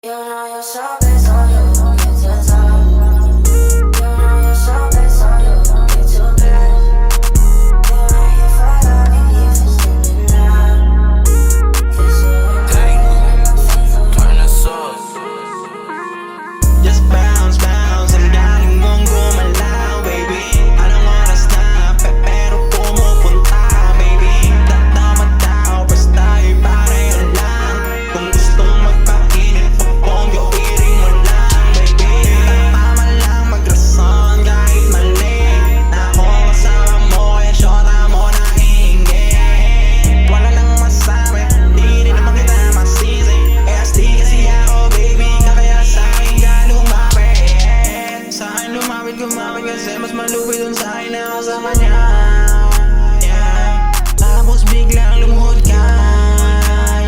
You know you're so bad, so you don't get to talk. You know you're so bad, so you don't get too bad. You ain't here for loving, here for standing up. 'Cause you ain't playing my faith. Turn us up. Just bounce, bounce. Ang galing mong gumalaw, baby. I don't wanna stop, pero pumupunta, baby. Damadaw, basta ipareho lang. Kung gustong magpainit, pagpongyo, iring mo lang, baby. Tama lang magrason kahit mali. Na ako kasama mo, kaya syota mo naiinggit. Wala nang masabi, di rin naman kita masisi. Kaya asti kasi ako, baby. Kaya sa'kin ka lumapit. Sa'kin lumapit, gumapit kasi mas malupit dun sa'kin na ako sa kanya. Yeah. Tapos biglang lumuhod ka.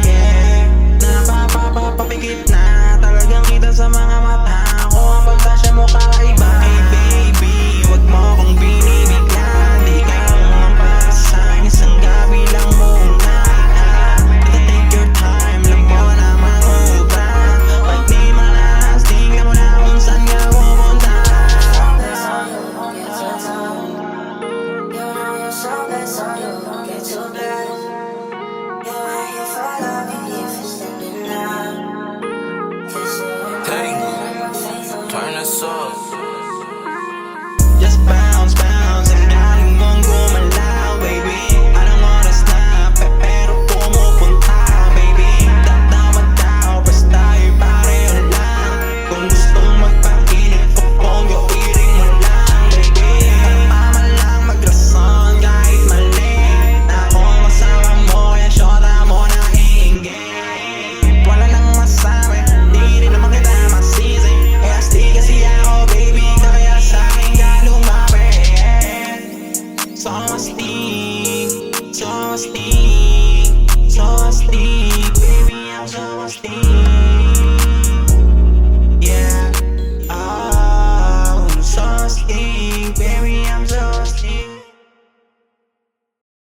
Yeah. Napapapapikit na talagang kita sa mga mata ko. Ang pagkasya mo kakaiba. Hey baby, wag mo akong binibigla. Di ka naman para sa'kin, isang gabi lang muna. Take your time, lang mo naman ubra. Pag di malas, tingnan mo na kung saan ka pumunta. You know you're so bad, so you don't get too bad. You ain't here for loving, here for standing up. 'Cause you ain't Hey, playing my faith. turn us up.